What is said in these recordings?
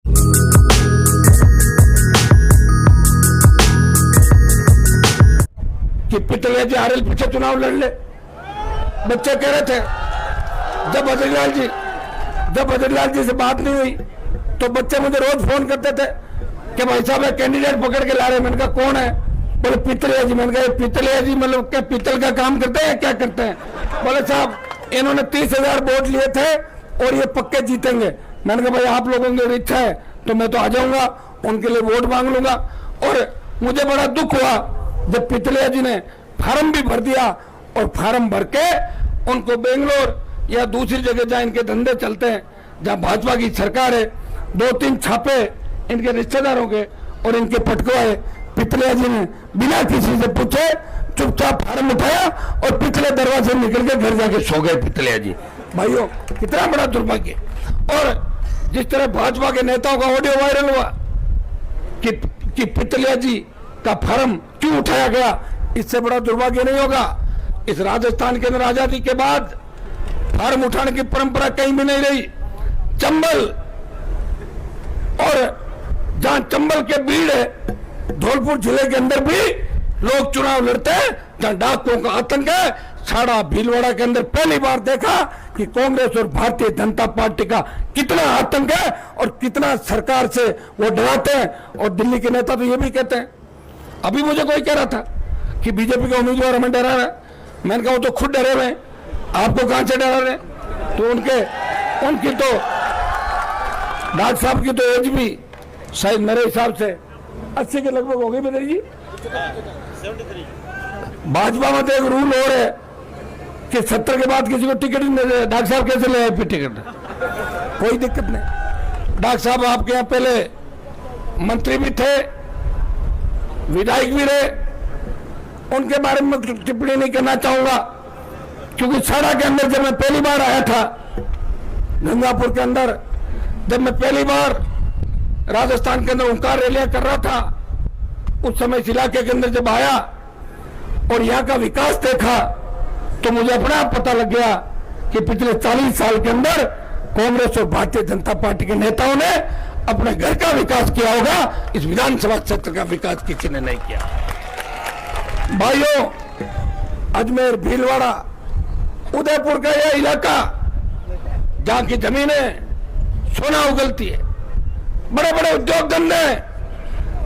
कि पितले जी आरएल पीछे चुनाव लड़ ले। बच्चे कह रहे थे जब बद्रीलाल जी से बात नहीं हुई तो बच्चे मुझे रोज फोन करते थे कि भाई साहब कैंडिडेट पकड़ के ला रहे। मैंने कहा कौन है? बोले पितलिया जी। मैंने कहा पितलिया जी मतलब क्या पीतल का काम करते हैं क्या करते हैं? बोले साहब इन्होंने 30,000 वोट लिए थे और ये पक्के जीतेंगे। मैंने कहा भाई आप लोगों की इच्छा है तो मैं तो आ जाऊंगा, उनके लिए वोट मांग लूंगा। और मुझे बड़ा दुख हुआ जब पितलिया जी ने फार्म भी भर दिया और फार्म भर के उनको बेंगलोर या दूसरी जगह जहाँ इनके धंधे चलते हैं, जहाँ भाजपा की सरकार है, 2-3 छापे इनके रिश्तेदारों के और इनके पटकवाए। पितलिया जी ने बिना किसी से पूछे चुपचाप फार्म उठाया और पिछले दरवाजे निकल के घर जाके सो गए पितलिया जी। भाइयों कितना बड़ा दुर्भाग्य। और जिस तरह भाजपा के नेताओं का ऑडियो वायरल हुआ कि पितलिया जी का फार्म क्यों उठाया गया, इससे बड़ा दुर्भाग्य नहीं होगा। इस राजस्थान के अंदर आजादी के बाद फार्म उठाने की परंपरा कहीं भी नहीं रही। चंबल और जहां चंबल के भीड़ है, धौलपुर जिले के अंदर भी लोग चुनाव लड़ते हैं जहां डाकुओं का आतंक है। साड़ा भीलवाड़ा के अंदर पहली बार देखा कि कांग्रेस और भारतीय जनता पार्टी का कितना आतंक है और कितना सरकार से वो डराते हैं। और दिल्ली के नेता तो ये भी कहते हैं, अभी मुझे कोई कह रहा था कि बीजेपी का उम्मीदवार हमें डरा रहा है। मैंने कहा वो तो खुद डरे हुए हैं, आपको कहां से डरा रहे? तो उनकी तो डॉक्टर साहब की तो एज भी शायद मेरे हिसाब से 80 के लगभग हो गई। बदल जी भाजपा में तो एक रूल और है कि 70 के बाद किसी को टिकट नहीं दे। डॉक्टर साहब कैसे ले आए फिर टिकट? कोई दिक्कत नहीं। डॉक्टर साहब आपके यहाँ पहले मंत्री भी थे, विधायक भी रहे, उनके बारे में टिप्पणी नहीं करना चाहूंगा क्योंकि साड़ा के अंदर जब मैं पहली बार आया था, गंगापुर के अंदर जब मैं पहली बार राजस्थान के अंदर ओंकार रैलियां कर रहा था, उस समय इस इलाके के अंदर जब आया और यहाँ का विकास देखा तो मुझे अपना पता लग गया कि पिछले 40 साल के अंदर कांग्रेस और भारतीय जनता पार्टी के नेताओं ने अपने घर का विकास किया होगा, इस विधानसभा क्षेत्र का विकास किसी ने नहीं किया। भाइयों अजमेर, भीलवाड़ा, उदयपुर का यह इलाका जहां की जमीनें सोना उगलती है, बड़े बड़े उद्योग धंधे,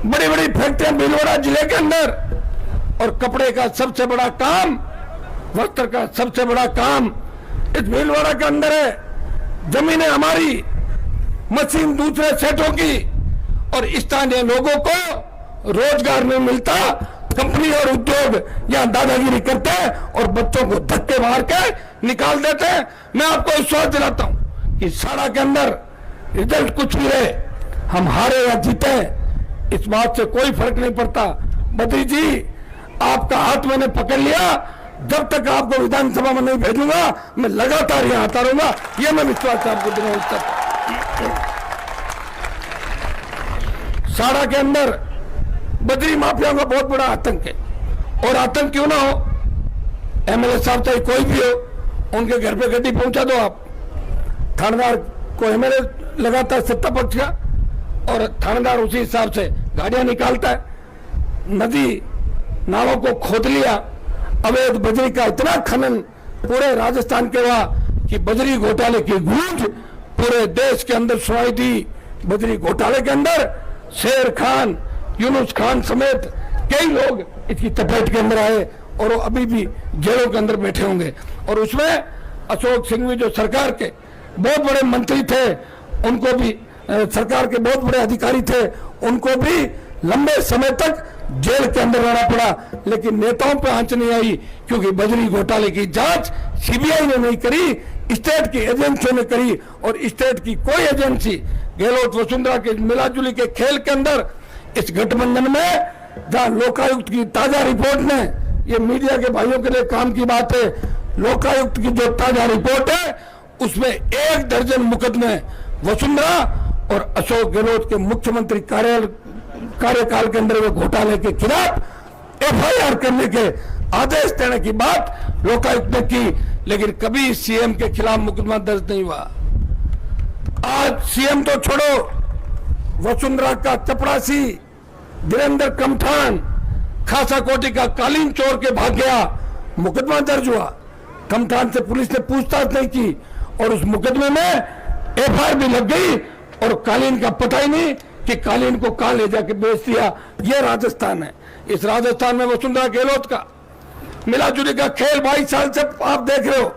बड़ी बड़ी फैक्ट्रियां भीलवाड़ा जिले के अंदर, और कपड़े का सबसे बड़ा काम, वस्त्र का सबसे बड़ा काम इस भीलवाड़ा के अंदर है। जमीनें हमारी, मशीन दूसरे सेठों की, और स्थानीय लोगों को रोजगार नहीं मिलता। कंपनी और उद्योग यहाँ दादागिरी करते हैं और बच्चों को धक्के मार के निकाल देते हैं। मैं आपको विश्वास दिलाता हूं कि साड़ा के अंदर रिजल्ट कुछ भी रहे, हम हारे या जीते, इस बात से कोई फर्क नहीं पड़ता। बद्री जी आपका हाथ मैंने पकड़ लिया, जब तक आपको विधानसभा में नहीं भेजूंगा मैं लगातार यहाँ आता रहूंगा, यह मैं विश्वास आपको दिलाऊंगा। साड़ा के अंदर बद्री माफियाओं का बहुत बड़ा आतंक है, और आतंक क्यों ना हो, एमएलए साहब चाहे कोई भी हो, उनके घर पे गड्डी पहुंचा दो आप। थानेदार को एमएलए लगातार सत्ता पक्ष का, और थानेदार उसी हिसाब से गाड़ियां निकालता है। नदी नालों को खोद लिया, अवैध बजरी का इतना खनन पूरे राजस्थान के हुआ कि बजरी घोटाले की गूंज पूरे देश के अंदर सुनाई दी। बजरी घोटाले के अंदर शेर खान, यूनुस खान समेत कई लोग इसकी चपेट के अंदर आए और वो अभी भी जेलों के अंदर बैठे होंगे। और उसमें अशोक सिंघवी जो सरकार के बहुत बड़े मंत्री थे, उनको भी सरकार के बहुत बड़े अधिकारी थे, उनको भी लंबे समय तक जेल के अंदर रहना पड़ा। लेकिन नेताओं पर आंच नहीं आई क्योंकि बजरी घोटाले की जांच सीबीआई ने नहीं करी, स्टेट की एजेंसियों ने करी। और स्टेट की कोई एजेंसी गहलोत वसुंधरा के मिलाजुली के खेल के अंदर इस गठबंधन में, जहां लोकायुक्त की ताजा रिपोर्ट ने, ये मीडिया के भाइयों के लिए काम की बात है, लोकायुक्त की जो ताजा रिपोर्ट है उसमें 1 दर्जन मुकदमे वसुंधरा और अशोक गहलोत के मुख्यमंत्री कार्यकाल के अंदर वे घोटाले के खिलाफ एफआईआर करने के आदेश देने की बात लोकायुक्त ने की, लेकिन कभी सीएम के खिलाफ मुकदमा दर्ज नहीं हुआ। आज सीएम तो छोड़ो, वसुंधरा का चपरासी धीरेन्द्र कमठान खासा कोटी का कालीन चोर के भाग गया, मुकदमा दर्ज हुआ। कमठान से पुलिस ने पूछताछ नहीं की और उस मुकदमे में एफआईआर भी लग गई और कालीन का पता ही नहीं कि कालीन को कहां ले जाके बेच दिया। यह राजस्थान है। इस राजस्थान में वसुंधरा गहलोत का मिला जुली का खेल 22 साल से आप देख रहे हो।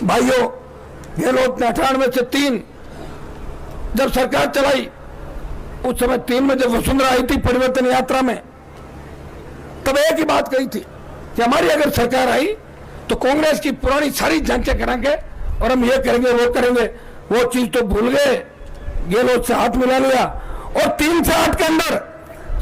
भाइयों, गहलोत ने 98 से 3 जब सरकार चलाई, उस समय 3 में जब वसुंधरा आई थी परिवर्तन यात्रा में, तब एक ही बात कही थी कि हमारी अगर सरकार आई तो कांग्रेस की पुरानी सारी जांचें कराएंगे और हम ये करेंगे वो करेंगे। वो चीज तो भूल गए, गहलोत से हाथ मिला लिया और 3 से 8 के अंदर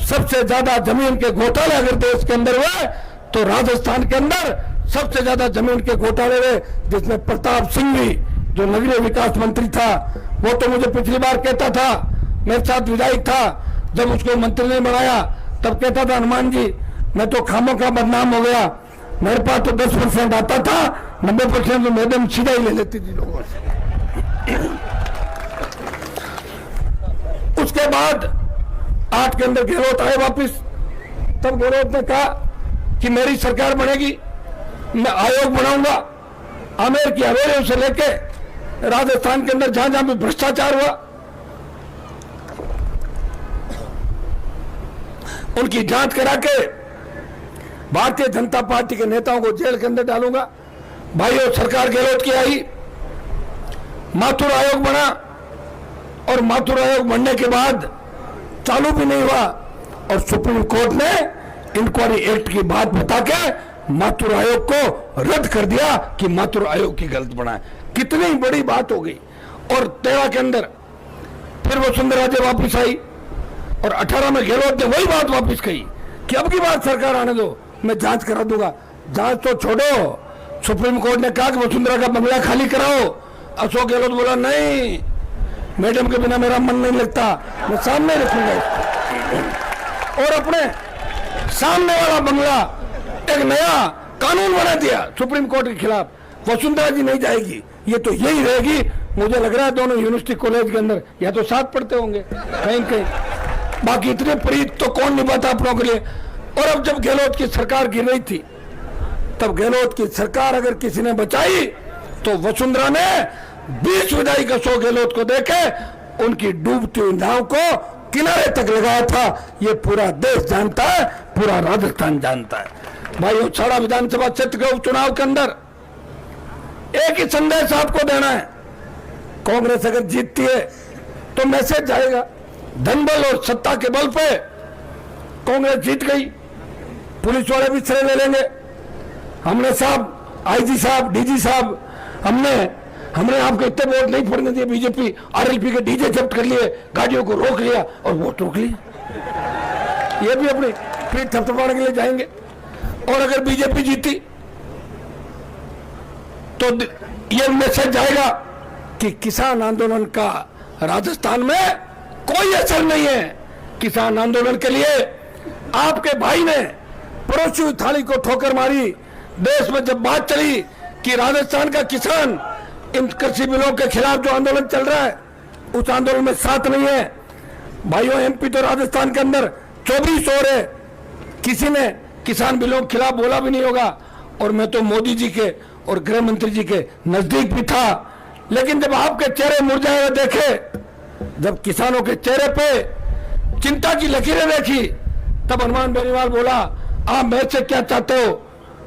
सबसे ज्यादा जमीन के घोटाले अगर देश के अंदर हुए तो राजस्थान के अंदर सबसे ज्यादा जमीन के घोटाले हुए, जिसमें प्रताप सिंह भी जो नगरीय विकास मंत्री था, वो तो मुझे पिछली बार कहता था, मेरे साथ विधायक था, जब उसको मंत्री ने बनाया तब कहता था हनुमान जी मैं तो खामों का बदनाम हो गया, मेरे पास तो 10% आता था, 90% तो मैडम सीधा ही ले लेती थी लोगों से। उसके बाद 8 के अंदर गहलोत आए वापिस। तब गहलोत ने कहा कि मेरी सरकार बनेगी, मैं आयोग बनाऊंगा, आमेर की हवेलियों से लेके राजस्थान के अंदर जहां जहां भी भ्रष्टाचार हुआ उनकी जांच करा के भारतीय जनता पार्टी के नेताओं को जेल के अंदर डालूंगा। भाइयों, सरकार गहलोत की आई, माथुर आयोग बना और माथुर आयोग बनने के बाद चालू भी नहीं हुआ और सुप्रीम कोर्ट ने इंक्वायरी एक्ट की बात बता के माथुर आयोग को रद्द कर दिया कि माथुर आयोग की गलत बना है। कितनी बड़ी बात हो गई। और 13 के अंदर फिर वसुंधरा जी वापिस आई और 18 में गहलोत ने वही बात वापिस कही कि अब की बात सरकार आने दो, मैं जांच करा दूंगा। जांच तो छोड़ो, सुप्रीम कोर्ट ने कहा कि वसुंधरा का बंगला खाली कराओ। अशोक गहलोत बोला नहीं, मैडम के बिना मेरा मन नहीं लगता, मैं सामने रखूंगा इसको। और अपने सामने वाला बंगला एक नया कानून बना दिया सुप्रीम कोर्ट के खिलाफ, वसुंधरा जी नहीं जाएगी, ये तो यही रहेगी। मुझे लग रहा है दोनों यूनिवर्सिटी कॉलेज के अंदर या तो साथ पढ़ते होंगे कहीं कहीं, बाकी इतने प्रीत तो कौन निभाता अपनों के लिए। और अब जब गहलोत की सरकार गिर रही थी, तब गहलोत की सरकार अगर किसी ने बचाई तो वसुंधरा ने 20 विधायक अशोक गहलोत को देके उनकी डूबती हुई नाव को किनारे तक लगाया था। ये पूरा देश जानता है, पूरा राजस्थान जानता है। भाइयों, छाड़ा विधानसभा क्षेत्र के उपचुनाव के अंदर एक ही संदेश आपको देना है, कांग्रेस अगर जीतती है तो मैसेज जाएगा, धन बल और सत्ता के बल पे कांग्रेस जीत गई, पुलिस वाले भी श्रेय ले लेंगे। हमने साहब, आईजी साहब, डीजी साहब, हमने आपको इतने वोट नहीं पड़ने दिए, बीजेपी आरएलपी के डीजे जब्त कर लिए, गाड़ियों को रोक लिया और वोट रोक लिए। ये भी अपनी पीठ थपथपाने के लिए जाएंगे। और अगर बीजेपी जीती तो ये मैसेज जाएगा कि किसान आंदोलन का राजस्थान में कोई असर नहीं है। किसान आंदोलन के लिए आपके भाई ने पड़ोसी हुई थाली को ठोकर मारी। देश में जब बात चली कि राजस्थान का किसान इन कृषि बिलों के खिलाफ जो आंदोलन चल रहा है उस आंदोलन में साथ नहीं है। भाइयों, एमपी तो राजस्थान के अंदर 24 और है, किसी ने किसान बिलों के खिलाफ बोला भी नहीं होगा। और मैं तो मोदी जी के और गृह मंत्री जी के नजदीक भी था, लेकिन जब आपके चेहरे मुरझाए हुए देखे, जब किसानों के चेहरे पे चिंता की लकीरें देखी, तब हनुमान बेनीवाल बोला आप मेरे से क्या चाहते हो।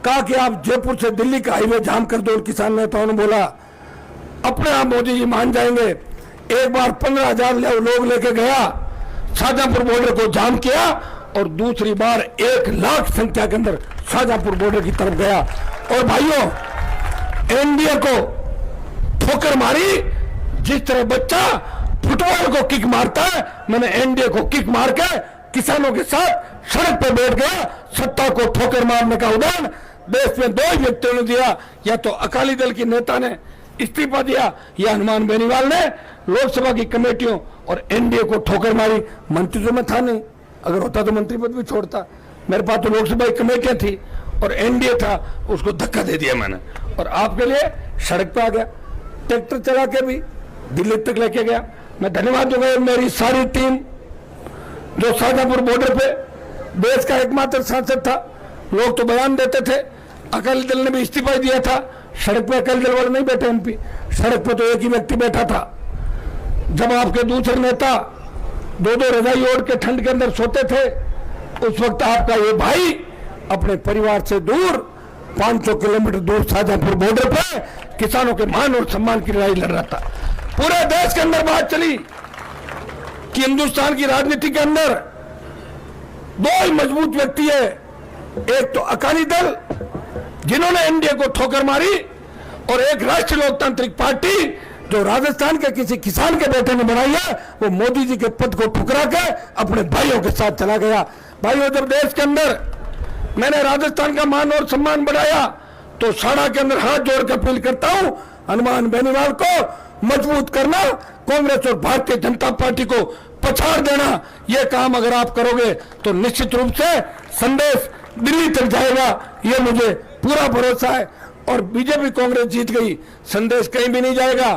कहा कि आप जयपुर से दिल्ली का हाईवे जाम कर दो। किसान नेताओं ने बोला अपने आप मोदी जी मान जाएंगे। एक बार 15,000 लोग लेके गया, शाहजहांपुर बॉर्डर को जाम किया और दूसरी बार 1 लाख संख्या के अंदर शाहजहांपुर बॉर्डर की तरफ गया। और भाइयों, एनडीए को ठोकर मारी। जिस तरह बच्चा फुटबॉल को किक मारता है, मैंने एनडीए को किक मार के किसानों के साथ सड़क पर बैठ गया। सत्ता को ठोकर मारने का उदाहरण देश में 2 ही व्यक्तियों ने दिया, या तो अकाली दल की नेता ने इस्तीफा दिया या हनुमान बेनीवाल ने लोकसभा की कमेटियों और एनडीए को ठोकर मारी। मंत्री तो मैं था नहीं, अगर होता तो मंत्री पद भी छोड़ता। मेरे पास तो लोकसभा की कमेटियां थी और एनडीए था, उसको धक्का दे दिया मैंने और आपके लिए सड़क पे आ गया। ट्रैक्टर चला के भी दिल्ली तक लेके गया। मैं धन्यवाद दूंगा मेरी सारी टीम, जो शाहजहांपुर बॉर्डर पे देश का एकमात्र सांसद था। लोग तो बयान देते थे, अकाली दल ने भी इस्तीफा दिया था। सड़क पे अकाली दल वाले नहीं बैठे एमपी, सड़क पे तो एक ही व्यक्ति बैठा था। जब आपके दूसरे नेता दो रजाई ओढ़ के ठंड के अंदर सोते थे, उस वक्त आपका ये भाई अपने परिवार से दूर 500 किलोमीटर दूर शाहजहांपुर बॉर्डर पे किसानों के मान और सम्मान की लड़ाई लड़ रहा था। पूरे देश के अंदर बात चली कि हिंदुस्तान की राजनीति के अंदर दो ही मजबूत व्यक्ति है, एक तो अकाली दल जिन्होंने एनडीए को ठोकर मारी, और एक राष्ट्रीय लोकतांत्रिक पार्टी जो राजस्थान के किसी किसान के बेटे ने बनाई है, वो मोदी जी के पद को ठुकरा के अपने भाइयों के साथ चला गया। भाइयों, जब देश के अंदर मैंने राजस्थान का मान और सम्मान बढ़ाया, तो साड़ा के अंदर हाथ जोड़कर अपील करता हूं, हनुमान बेनीवाल को मजबूत करना, कांग्रेस और भारतीय जनता पार्टी को पछाड़ देना, यह काम अगर आप करोगे तो निश्चित रूप से संदेश दिल्ली तक जाएगा, ये मुझे पूरा भरोसा है। और बीजेपी कांग्रेस जीत गई, संदेश कहीं भी नहीं जाएगा।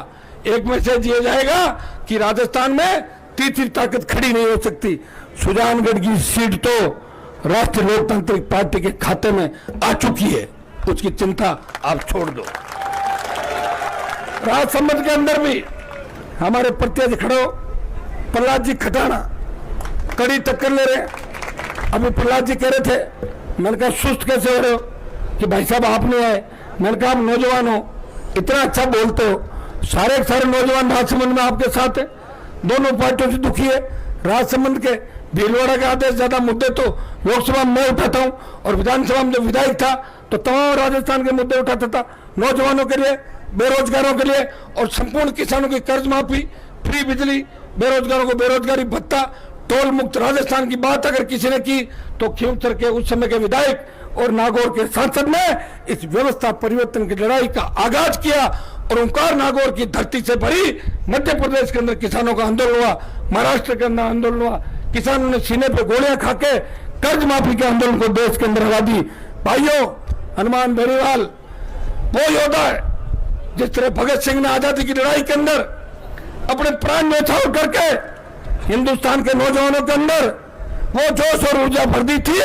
एक मैसेज ये जाएगा कि राजस्थान में तीसरी ताकत खड़ी नहीं हो सकती। सुजानगढ़ की सीट तो राष्ट्रीय लोकतांत्रिक पार्टी के खाते में आ चुकी है, उसकी चिंता आप छोड़ दो। राजसमंद के अंदर भी हमारे प्रत्याशी खड़े हो, प्रहलाद जी खटाना कड़ी टक्कर ले रहे। अभी प्रहलाद जी कह रहे थे, मैंने कहा सुस्त कैसे हो रहे हो कि भाई साहब आप नहीं आए। मैंने कहा आप नौजवान हो, इतना अच्छा बोलते हो, सारे के सारे नौजवान राजसमंद में आपके साथ है, दोनों पार्टियों से दुखी है। राजसमंद के भीलवाड़ा के आदेश ज्यादा मुद्दे तो लोकसभा में मैं उठाता हूं, और विधानसभा में जब विधायक था तो तमाम राजस्थान के मुद्दे उठाता था, नौजवानों के लिए, बेरोजगारों के लिए, और संपूर्ण किसानों की कर्ज माफी, फ्री बिजली, बेरोजगारों को बेरोजगारी भत्ता, टोल मुक्त राजस्थान की बात अगर किसी ने की तो खींवसर के उस समय के विधायक और नागौर के सांसद ने इस व्यवस्था परिवर्तन की लड़ाई का आगाज किया, और ओंकार नागौर की धरती से भरी मध्य प्रदेश के अंदर किसानों का आंदोलन हुआ, महाराष्ट्र के अंदर आंदोलन हुआ, किसानों ने सीने पे गोलियां खाके कर्ज माफी के आंदोलन को देश के अंदर हरा दी। भाइयों, हनुमान बेनीवाल वो योद्धा है जिस तरह भगत सिंह ने आजादी की लड़ाई के अंदर अपने प्राण न्यौछावर करके हिंदुस्तान के नौजवानों के अंदर वो जोश और ऊर्जा भर दी थी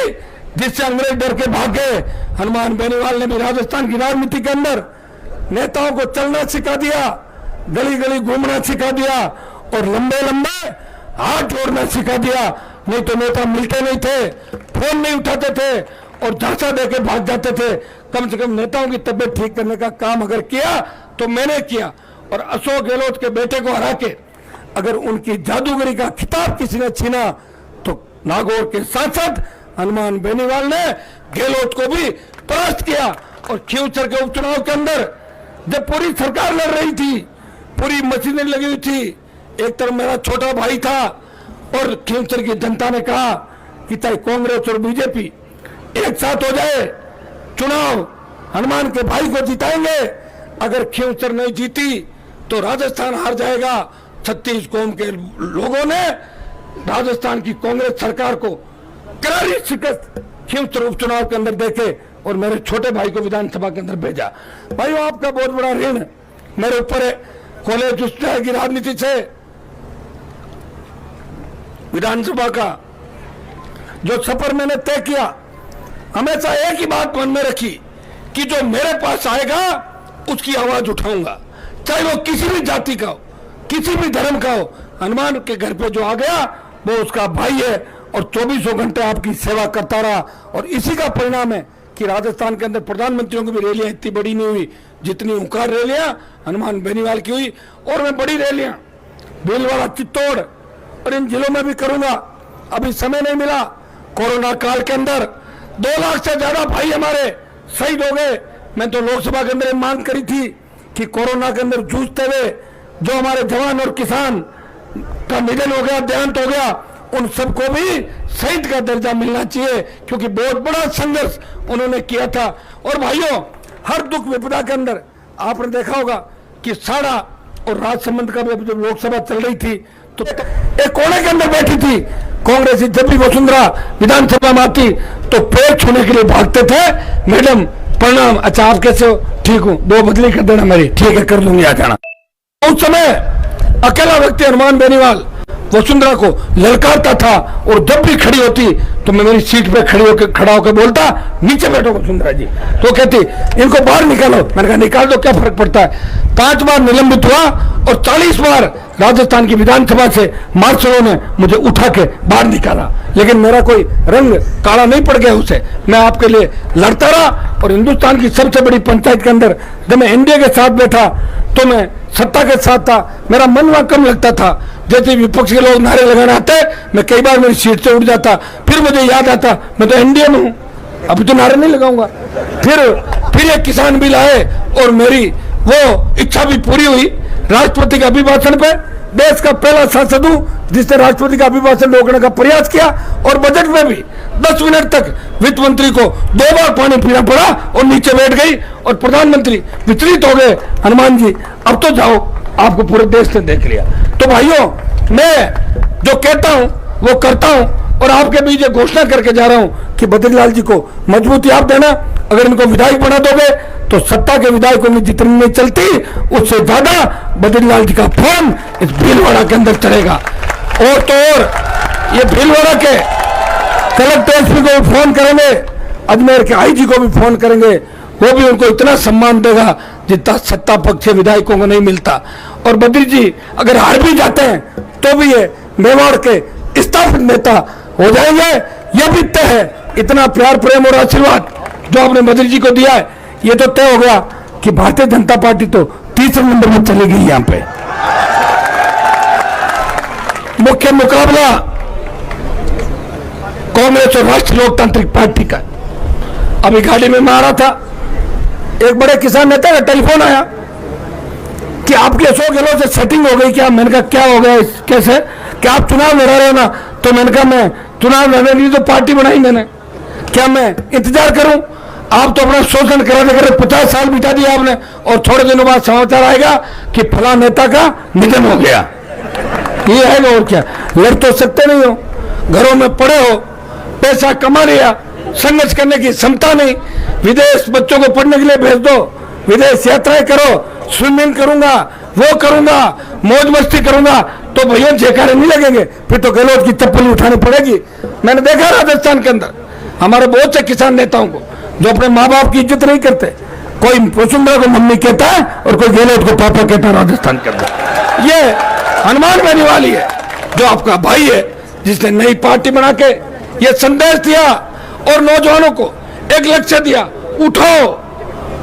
जिससे अंग्रेज डर के भागे। हनुमान बेनीवाल ने भी राजस्थान की राजनीति के अंदर नेताओं को चलना सिखा दिया, गली गली घूमना सिखा दिया, और लंबे लंबे हाथ जोड़ना सिखा दिया। नहीं तो नेता मिलते नहीं थे, फोन नहीं उठाते थे, और झांसा देके भाग जाते थे। कम से कम नेताओं की तबियत ठीक करने का काम अगर किया तो मैंने किया। और अशोक गहलोत के बेटे को हरा के अगर उनकी जादूगरी का खिताब किसी ने छीना तो नागौर के सांसद हनुमान बेनीवाल ने गहलोत को भी परास्त किया। और खींवसर के उपचुनाव के अंदर जब पूरी सरकार लड़ रही थी, पूरी मशीनरी लगी हुई थी, एक तरफ मेरा छोटा भाई था, और खींवसर की जनता ने कहा कि चाहे कांग्रेस और बीजेपी एक साथ हो जाए, चुनाव हनुमान के भाई को जिताएंगे। अगर खींवसर नहीं जीती तो राजस्थान हार जाएगा। 36 कौम के लोगों ने राजस्थान की कांग्रेस सरकार को करारी शिकस्त खींवसर उपचुनाव के अंदर देखे, और मेरे छोटे भाई को विधानसभा के अंदर भेजा। भाइयों, आपका बहुत बड़ा ऋण मेरे ऊपर है। कॉलेज उस तरह की राजनीति से विधानसभा का जो सफर मैंने तय किया, हमेशा एक ही बात मन में रखी कि जो मेरे पास आएगा उसकी आवाज उठाऊंगा, चाहे वो किसी भी जाति का हो, किसी भी धर्म का हो। हनुमान के घर पे जो आ गया वो उसका भाई है, और 24 घंटे आपकी सेवा करता रहा। और इसी का परिणाम है कि राजस्थान के अंदर प्रधानमंत्रियों की भी रैलियां इतनी बड़ी नहीं हुई जितनी ओंकार रैलियां हनुमान बेनीवाल की हुई। और मैं बड़ी रैलियां भीलवाड़ा, चित्तौड़ और इन जिलों में भी करूंगा। अभी समय नहीं मिला। कोरोना काल के अंदर 2 लाख से ज्यादा भाई हमारे शहीद हो गए। मैं तो लोकसभा के अंदर मांग करी थी कि कोरोना के अंदर जूझते हुए जो हमारे जवान और किसान का निधन हो गया, देहांत हो गया, उन सबको भी शहीद का दर्जा मिलना चाहिए, क्योंकि बहुत बड़ा संघर्ष उन्होंने किया था। और भाइयों, हर दुख विपदा के अंदर आपने देखा होगा कि साड़ा और राजसमंद का भी जब लोकसभा चल रही थी तो एक कोने के अंदर बैठी थी कांग्रेस। जब भी वसुंधरा विधानसभा में आती तो पैर छूने के लिए भागते थे। मैडम प्रणाम, अच्छा आप कैसे हो? ठीक हूँ, 2 बदली कर देना मेरी। ठीक है, कर दूंगी, आ जाना। उस समय अकेला व्यक्ति हनुमान बेनीवाल वसुंधरा को ललकारता था और जब भी खड़ी होती तो मैं मेरी सीट पे खड़ा होकर बोलता, नीचे बैठो वसुंधरा जी। तो कहती इनको बाहर निकालो। मैंने कहा निकाल दो, क्या फर्क पड़ता है। 5 बार निलंबित हुआ और 40 बार राजस्थान की विधानसभा से मार्शलों ने मुझे उठा के बाहर निकाला, लेकिन मेरा कोई रंग काला नहीं पड़ गया उसे। मैं आपके लिए लड़ता रहा और हिंदुस्तान की सबसे बड़ी पंचायत के अंदर जब मैं एनडीए के साथ बैठा तो मैं सत्ता के साथ था, मेरा मन वहां कम लगता था। जैसे विपक्ष के लोग नारे लगाने आते मैं कई बार मेरी सीट से उठ जाता, फिर मुझे याद आता मैं तो एनडीए में हूं, अभी तो नारे नहीं लगाऊंगा। फिर एक किसान बिल आए और मेरी वो इच्छा भी पूरी हुई। राष्ट्रपति के अभिभाषण पे देश का पहला सांसद हूं जिसने राष्ट्रपति का अभिभाषण रोकने का प्रयास किया और बजट में भी 10 मिनट तक वित्त मंत्री को 2 बार पानी पीना पड़ा और नीचे बैठ गई और प्रधानमंत्री विचलित हो गए, हनुमान जी अब तो जाओ, आपको पूरे देश ने देख लिया। तो भाइयों, मैं जो कहता हूं वो करता हूं और आपके बीच ये घोषणा करके जा रहा हूं कि बद्रीलाल जी को मजबूती आप देना। अगर इनको विधायक बना दोगे तो सत्ता के विधायकों में जितनी नहीं चलती उससे ज्यादा बद्रीलाल जी का फोन इस भीलवाड़ा के अंदर चलेगा। और तो और ये भीलवाड़ा के कलेक्टर एसपी को भी फोन करेंगे, अजमेर के आईजी को भी फोन करेंगे, वो भी उनको इतना सम्मान देगा जितना सत्ता पक्ष विधायकों को नहीं मिलता। और बद्री जी अगर हार भी जाते हैं तो भी ये मेवाड़ के स्थापित नेता हो जाएंगे, यह भी तय है। इतना प्यार प्रेम और आशीर्वाद जो आपने बद्री जी को दिया है, ये तो तय हो गया कि भारतीय जनता पार्टी तो तीसरे नंबर में चली गई। यहां पे मुख्य मुकाबला कांग्रेस और राष्ट्रीय लोकतांत्रिक पार्टी का। अभी गाड़ी में मैं आ रहा था, एक बड़े किसान नेता का टेलीफोन आया कि आपके अशोक गहलोत से सेटिंग हो गई क्या। मैंने कहा क्या हो गया, कैसे, क्या आप चुनाव लड़ा रहे हो ना। तो मैंने कहा मैं चुनाव लड़ने के लिए तो पार्टी बनाई मैंने, क्या मैं इंतजार करूं। आप तो अपना शोषण कराते करते 50 साल बिता दिया आपने और थोड़े दिनों बाद समाचार आएगा कि फला नेता का निधन हो गया। ये है और क्या, लड़ तो सकते नहीं हो, घरों में पड़े हो, पैसा कमा लिया, संघर्ष करने की क्षमता नहीं। विदेश बच्चों को पढ़ने के लिए भेज दो, विदेश यात्राएं करो, स्विमिंग करूंगा, वो करूंगा, मौज मस्ती करूंगा, तो भैया जयकारे नहीं लगेंगे, फिर तो गहलोत की चप्पल उठानी पड़ेगी। मैंने देखा राजस्थान के अंदर हमारे बहुत से किसान नेताओं को जो अपने माँ बाप की इज्जत नहीं करते, कोई वसुंधरा को मम्मी कहता है और कोई गहलोत को पापा कहता है राजस्थान के अंदर। ये हनुमान बेनीवाली है जो आपका भाई है, जिसने नई पार्टी बना के ये संदेश दिया और नौजवानों को एक लक्ष्य दिया, उठो,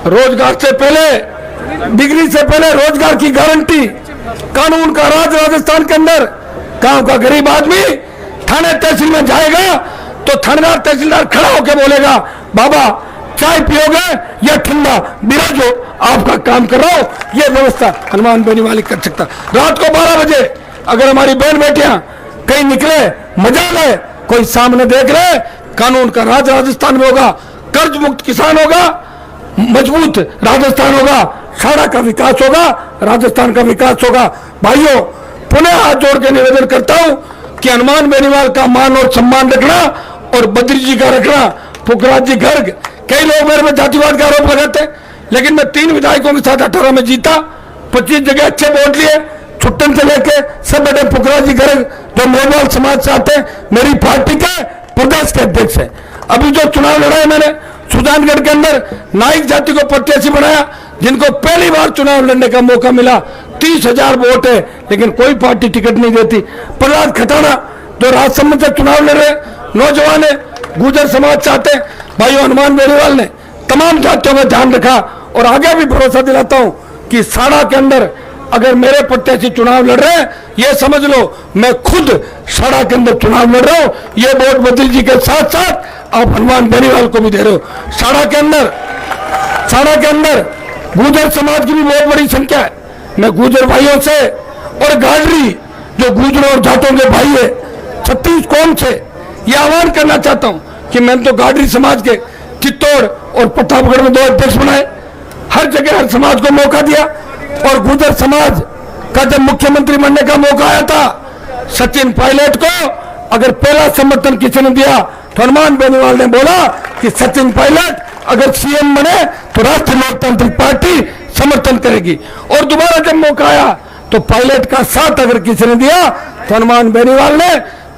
रोजगार से पहले, डिग्री से पहले रोजगार की गारंटी, कानून का राज राजस्थान के अंदर। गांव का गरीब आदमी थाने तहसील में जाएगा तो थानेदार तहसीलदार खड़ा होकर बोलेगा, बाबा चाय पियोगे या ठंडा, बिराजो, आपका काम कर रहा हो। यह व्यवस्था हनुमान बेनीवाली कर सकता। रात को 12 बजे अगर हमारी बहन बेटियां कहीं निकले, मजा ले, कोई सामने देख रहे, कानून का राज राजस्थान में होगा, कर्ज मुक्त किसान होगा, मजबूत राजस्थान होगा, साड़ा का विकास होगा, राजस्थान का विकास होगा। भाइयों, पुनः हाथ जोड़ के निवेदन करता हूं कि हनुमान बेनीवाल का मान और सम्मान रखना और बद्री जी का रखना। पुखराज जी गर्ग, कई लोग मेरे में जातिवाद का आरोप लगाते हैं, लेकिन मैं 3 विधायकों के साथ 18 में जीता, 25 जगह अच्छे वोट लिए, छुट्टन से लेके सब बेटे पुखराज जी गर्ग जो मेवाड़ समाज से आते हैं, मेरी पार्टी के प्रदेश के अध्यक्ष है। अभी जो चुनाव लड़ा है मैंने सुजानगढ़ के अंदर नाइक जाति को प्रत्याशी बनाया, जिनको पहली बार चुनाव लड़ने का मौका मिला। 30,000 वोट है, लेकिन कोई पार्टी टिकट नहीं देती। प्रहलाद खटाना जो राजसमंद से चुनाव लड़ रहे, नौजवान है, गुर्जर समाज से आते हैं। भाइयों, हनुमान बेनीवाल ने तमाम जातियों का ध्यान रखा और आगे भी भरोसा दिलाता हूं कि साड़ा के अंदर अगर मेरे प्रत्याशी चुनाव लड़ रहे हैं, ये समझ लो मैं खुद साड़ा के अंदर चुनाव लड़ रहा हूं। ये वोट बद्री जी के साथ साथ आप हनुमान बेनीवाल को भी दे रहे हो। साड़ा के अंदर गुर्जर समाज की भी बहुत बड़ी संख्या है। मैं गुर्जर भाइयों से और गाडरी जो गुर्जरों और जाटों के भाई है, 36 कौम से ये आह्वान करना चाहता हूं कि मैंने तो गाडरी समाज के चित्तौड़ और प्रतापगढ़ में 2 अध्यक्ष बनाए, हर जगह हर समाज को मौका दिया। और गुर्जर समाज का जब मुख्यमंत्री बनने का मौका आया था, सचिन पायलट को अगर पहला समर्थन किसी ने दिया तो हनुमान बेनीवाल ने बोला कि सचिन पायलट अगर सीएम बने तो राष्ट्रीय लोकतांत्रिक पार्टी समर्थन करेगी। और दोबारा जब मौका आया तो पायलट का साथ अगर किसी ने दिया तो हनुमान बेनीवाल ने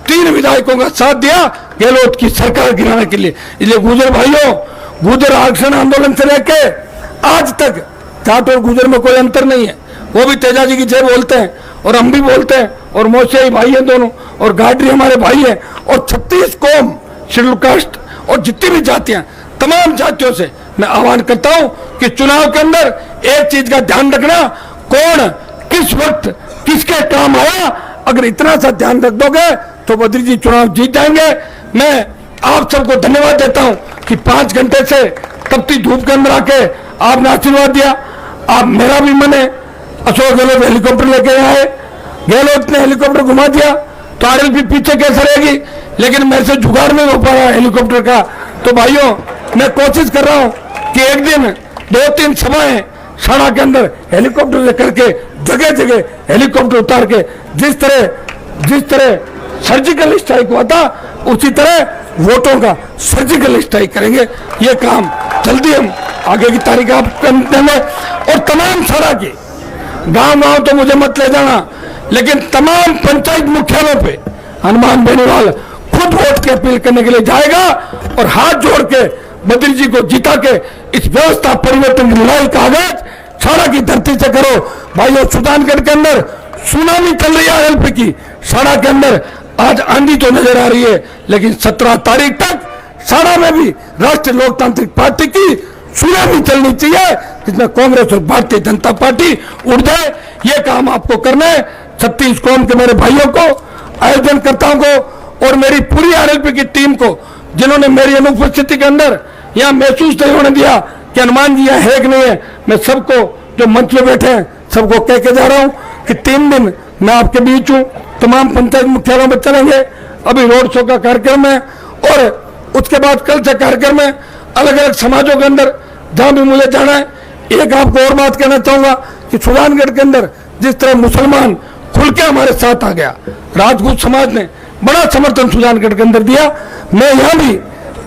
3 विधायकों का साथ दिया गहलोत की सरकार गिराने के लिए। इसलिए गुर्जर भाइयों, गुर्जर आरक्षण आंदोलन से लेके आज तक जाट और गुर्जर में कोई अंतर नहीं है। वो भी तेजाजी की जय बोलते हैं और हम भी बोलते हैं, और मोशियाई भाई हैं दोनों, और गाडरी हमारे भाई हैं, और 36 कौम, शेड्यूल कास्ट और जितनी भी जातियां, तमाम जातियों से मैं आह्वान करता हूं कि चुनाव के अंदर एक चीज का ध्यान रखना, कौन किस वक्त किसके काम आया। अगर इतना सा ध्यान रख दोगे तो बद्री जी चुनाव जीत जाएंगे। मैं आप सबको धन्यवाद देता हूं कि 5 घंटे से तपती धूप के अंदर आके आपने आशीर्वाद दिया। आप मेरा भी मन है, अशोक गहलोत हेलीकॉप्टर लेके आए, गहलोत ने हेलीकॉप्टर घुमा दिया तो आरएलपी पीछे कैसे रहेगी, लेकिन मेरे से जुगाड़ नहीं हो पा रहा हेलीकॉप्टर का। तो भाइयों, मैं कोशिश कर रहा हूं कि एक दिन 2-3 सभाएं शाड़ा के अंदर हेलीकॉप्टर लेकर के जगह जगह हेलीकॉप्टर उतार के जिस तरह सर्जिकल स्ट्राइक हुआ था उसी तरह वोटों का सर्जिकल स्ट्राइक करेंगे। ये काम जल्दी हम आगे की तारीख आप देंगे। और तमाम शाड़ा की गांव तो मुझे मत ले जाना, लेकिन तमाम पंचायत मुख्यालयों पे हनुमान बेनीवाल खुद वोट की अपील करने के लिए जाएगा और हाथ जोड़ के बद्री जी को जिता के इस व्यवस्था परिवर्तन की लड़ाई का आगाज शाड़ा की धरती से करो। भाइयों, सुल्तानगढ़ के अंदर सुनामी चल रही है आरएलपी की, शाड़ा के अंदर आज आंधी तो नजर आ रही है, लेकिन 17 तारीख तक शाड़ा में भी राष्ट्रीय लोकतांत्रिक पार्टी की सुनामी चलनी चाहिए, जिसमें कांग्रेस और भारतीय जनता पार्टी उड़ जाए। ये काम आपको करना है। 36 कौम के मेरे भाइयों को, आयोजनकर्ताओं को और मेरी पूरी आरएलपी की टीम को, जिन्होंने मेरी अनुपस्थिति के अंदर यहाँ महसूस नहीं होने दिया कि हनुमान जी यहाँ है कि नहीं है, मैं सबको जो मंच में बैठे हैं सबको कह के जा रहा हूँ कि 3 दिन मैं आपके बीच हूँ। तमाम पंचायत मुख्यालयों में चलेंगे, अभी रोड शो का कार्यक्रम है, और उसके बाद कल से कार्यक्रम है अलग अलग समाजों के अंदर जहां भी मुझे जाना है। एक आपको और बात कहना चाहूंगा कि सुल्तानगढ़ के अंदर जिस तरह मुसलमान खुल के हमारे साथ आ गया, राजपूत समाज ने बड़ा समर्थन सुल्तानगढ़ के अंदर दिया। मैं यहाँ भी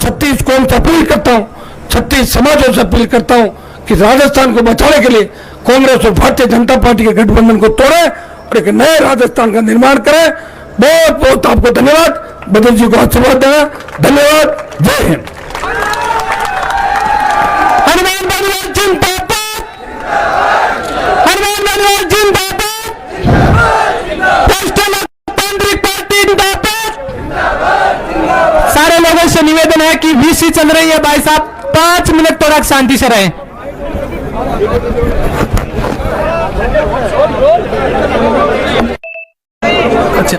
36 कौम से अपील करता हूँ, 36 समाजों से अपील करता हूँ कि राजस्थान को बचाने के लिए कांग्रेस और भारतीय जनता पार्टी के गठबंधन को तोड़े और एक नए राजस्थान का निर्माण करें। बहुत बहुत आपको धन्यवाद, बद्री जी को आशीर्वाद देना। धन्यवाद, जय हिंद। हनुमान बेनीवाल जिंदाबाद, हनुमान बेनीवाल जिंदाबाद, राष्ट्रीय लोकतांत्रिक पार्टी जिंदाबाद। सारे लोगों से निवेदन है कि वीसी चल रही है, भाई साहब 5 मिनट थोड़ा शांति से रहें। अच्छा